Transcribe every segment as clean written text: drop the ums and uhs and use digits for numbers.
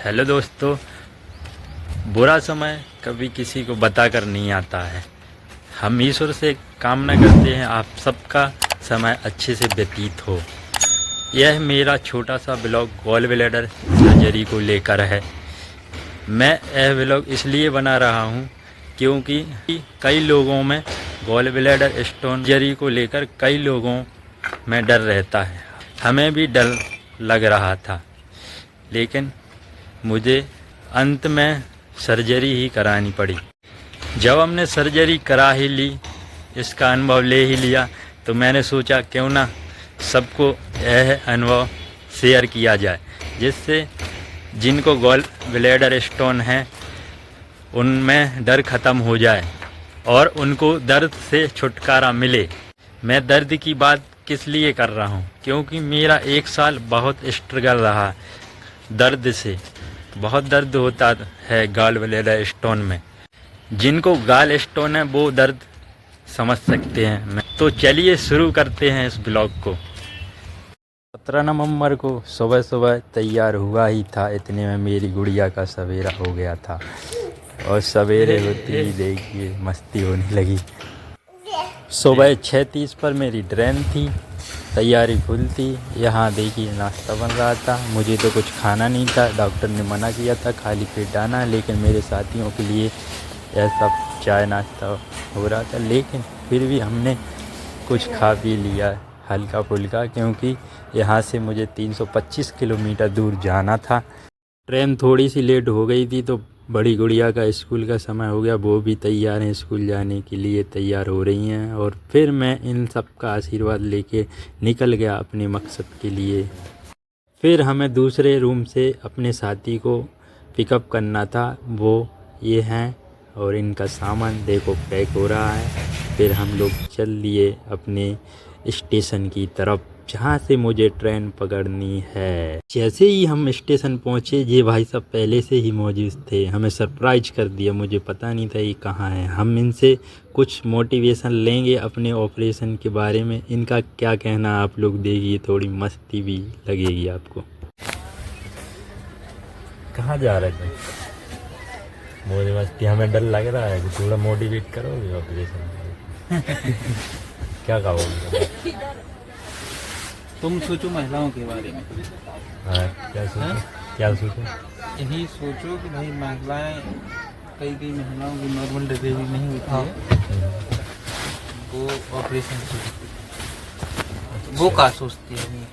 Hello दोस्तों। बुरा समय कभी किसी को बताकर नहीं आता है। हम ईश्वर से कामना करते हैं आप सबका समय अच्छे से व्यतीत हो। यह मेरा छोटा सा ब्लॉग गॉल ब्लैडर सर्जरी को लेकर है। मैं यह ब्लॉग इसलिए बना रहा हूँ क्योंकि कई लोगों में गॉल ब्लैडर स्टोन सर्जरी को लेकर कई लोगों में डर रहता है। हमें भी डर लग रहा था, लेकिन मुझे अंत में सर्जरी ही करानी पड़ी। जब हमने सर्जरी करा ही ली, इसका अनुभव ले ही लिया, तो मैंने सोचा क्यों ना सबको यह अनुभव शेयर किया जाए, जिससे जिनको गॉल ब्लैडर स्टोन है उनमें डर ख़त्म हो जाए और उनको दर्द से छुटकारा मिले। मैं दर्द की बात किस लिए कर रहा हूँ, क्योंकि मेरा 1 साल बहुत स्ट्रगल रहा दर्द से। बहुत दर्द होता है गॉल ब्लैडर स्टोन में। जिनको गॉल स्टोन है वो दर्द समझ सकते हैं। तो चलिए शुरू करते हैं इस ब्लॉग को। 17 नवंबर को सुबह सुबह तैयार हुआ ही था, इतने में मेरी गुड़िया का सवेरा हो गया था और सवेरे होती ही देखिए मस्ती होने लगी। सुबह 6:30 पर मेरी ट्रेन थी, तैयारी फुल थी। यहाँ देखिए नाश्ता बन रहा था। मुझे तो कुछ खाना नहीं था, डॉक्टर ने मना किया था खाली पेट आना, लेकिन मेरे साथियों के लिए यह सब चाय नाश्ता हो रहा था। लेकिन फिर भी हमने कुछ खा पी लिया हल्का फुल्का, क्योंकि यहाँ से मुझे 325 किलोमीटर दूर जाना था। ट्रेन थोड़ी सी लेट हो गई थी, तो बड़ी गुड़िया का स्कूल का समय हो गया। वो भी तैयार हैं, स्कूल जाने के लिए तैयार हो रही हैं। और फिर मैं इन सब का आशीर्वाद लेके निकल गया अपने मकसद के लिए। फिर हमें दूसरे रूम से अपने साथी को पिकअप करना था। वो ये हैं और इनका सामान देखो पैक हो रहा है। फिर हम लोग चल लिए अपने स्टेशन की तरफ, जहाँ से मुझे ट्रेन पकड़नी है। जैसे ही हम स्टेशन पहुँचे, ये भाई साहब पहले से ही मौजूद थे, हमें सरप्राइज कर दिया। मुझे पता नहीं था ये कहाँ है। हम इनसे कुछ मोटिवेशन लेंगे अपने ऑपरेशन के बारे में। इनका क्या कहना आप लोग देखिए, थोड़ी मस्ती भी लगेगी आपको। कहाँ जा रहे थे? मुझे मस्ती, हमें डर लग रहा है कि थोड़ा मोटिवेट करोगे ऑपरेशन क्या कहोगे? तुम सोचो महिलाओं के बारे में। हाँ, क्या सोचो? क्या सोचो? यही सोचो कि भाई महिलाएं, कई महिलाओं की नॉर्मल डिलीवरी नहीं होती है, वो ऑपरेशन सोचती है। वो क्या सोचती है?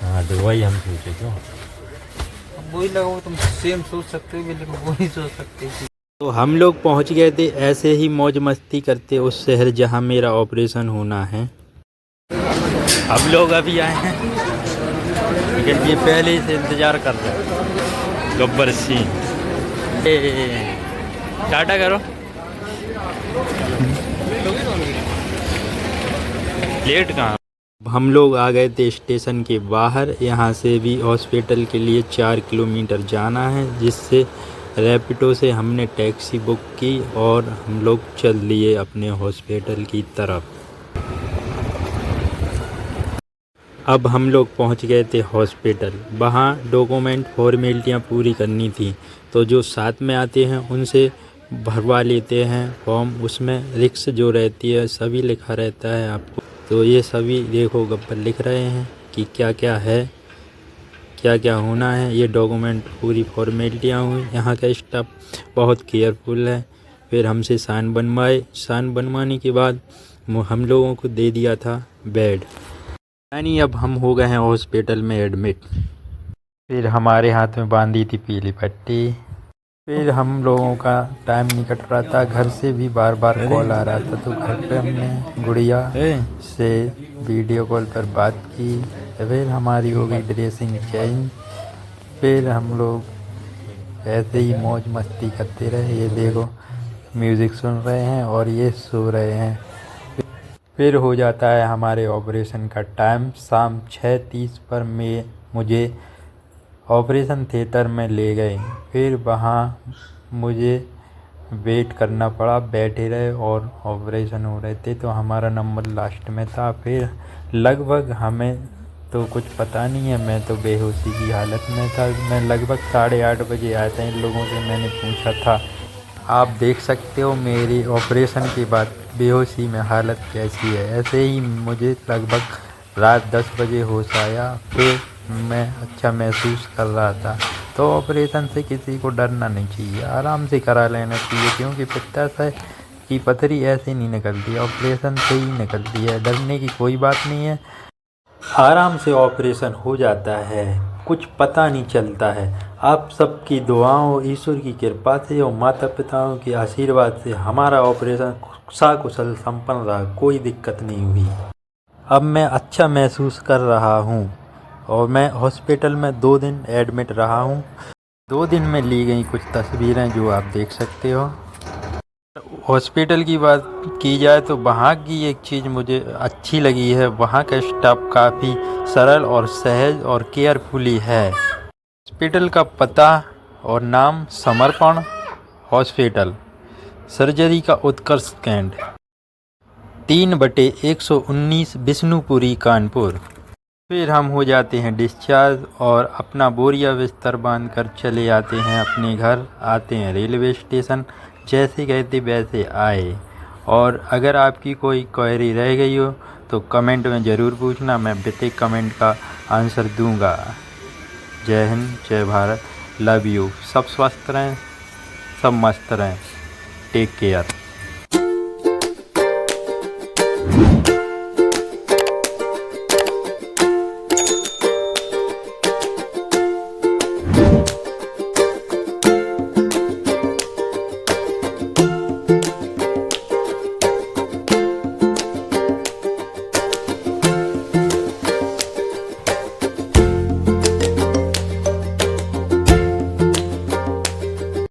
हाँ, तो वही हम सोचे क्यों। अब वही लगाओ, तुम सेम सोच सकते हो, लेकिन वो नहीं सोच सकते। तो हम लोग पहुंच गए थे ऐसे ही मौज मस्ती करते उस शहर जहां मेरा ऑपरेशन होना है। हम लोग अभी आए हैं, लेकिन ये पहले से इंतज़ार कर रहे हैं। गब्बर सिंह, टाटा करो। लेट कहाँ? हम लोग आ गए थे स्टेशन के बाहर। यहाँ से भी हॉस्पिटल के लिए 4 किलोमीटर जाना है, जिससे रैपिडो से हमने टैक्सी बुक की और हम लोग चल लिए अपने हॉस्पिटल की तरफ। अब हम लोग पहुंच गए थे हॉस्पिटल। वहाँ डॉक्यूमेंट फॉर्मेलिटियाँ पूरी करनी थी, तो जो साथ में आते हैं उनसे भरवा लेते हैं फॉर्म। उसमें रिक्स जो रहती है सभी लिखा रहता है आपको। तो ये सभी देखो गब्बर लिख रहे हैं कि क्या क्या है, क्या क्या होना है। ये डॉक्यूमेंट पूरी फॉर्मेलिटियाँ हुई। यहाँ का स्टाफ बहुत केयरफुल है। फिर हमसे साइन बनवाए। साइन बनवाने के बाद हम लोगों को दे दिया था बेड, यानी अब हम हो गए हैं हॉस्पिटल में एडमिट। फिर हमारे हाथ में बांधी थी पीली पट्टी। फिर हम लोगों का टाइम निकट रहा था, घर से भी बार बार कॉल आ रहा था, तो घर पे हमने गुड़िया से वीडियो कॉल पर बात की। फिर हमारी हो गई ड्रेसिंग चेंज। फिर हम लोग ऐसे ही मौज मस्ती करते रहे। ये देखो म्यूज़िक सुन रहे हैं और ये सो रहे हैं। फिर हो जाता है हमारे ऑपरेशन का टाइम। शाम 6:30 पर मुझे ऑपरेशन थिएटर में ले गए। फिर वहाँ मुझे वेट करना पड़ा, बैठे रहे और ऑपरेशन हो रहे थे, तो हमारा नंबर लास्ट में था। फिर लगभग हमें तो कुछ पता नहीं है, मैं तो बेहोशी की हालत में था। मैं लगभग 8:30 बजे आया था। इन लोगों से मैंने पूछा था। आप देख सकते हो मेरी ऑपरेशन के बाद बेहोशी में हालत कैसी है। ऐसे ही मुझे लगभग रात 10 बजे होश आया, फिर मैं अच्छा महसूस कर रहा था। तो ऑपरेशन से किसी को डरना नहीं चाहिए, आराम से करा लेना चाहिए, क्योंकि पित्ताशय की पथरी ऐसे नहीं निकलती, ऑपरेशन से ही निकलती है। डरने की कोई बात नहीं है, आराम से ऑपरेशन हो जाता है, कुछ पता नहीं चलता है। आप सबकी दुआओं, ईश्वर की कृपा से और माता पिताओं के आशीर्वाद से हमारा ऑपरेशन सकुशल संपन्न रहा, कोई दिक्कत नहीं हुई। अब मैं अच्छा महसूस कर रहा हूँ और मैं हॉस्पिटल में 2 दिन एडमिट रहा हूँ। 2 दिन में ली गई कुछ तस्वीरें जो आप देख सकते हो। हॉस्पिटल की बात की जाए तो वहाँ की एक चीज़ मुझे अच्छी लगी है, वहाँ का स्टाफ काफ़ी सरल और सहज और केयरफुली है। हॉस्पिटल का पता और नाम समर्पण हॉस्पिटल, सर्जरी का उत्कर्ष कैंट, 3/119 विष्णुपुरी कानपुर। फिर हम हो जाते हैं डिस्चार्ज और अपना बोरिया बिस्तर बांध कर चले आते हैं अपने घर, आते हैं रेलवे स्टेशन। जैसे गए थे वैसे आए। और अगर आपकी कोई क्वेरी रह गई हो तो कमेंट में ज़रूर पूछना, मैं प्रत्येक कमेंट का आंसर दूंगा। जय हिंद, जय भारत, लव यू। सब स्वस्थ रहें, सब मस्त रहें, टेक केयर।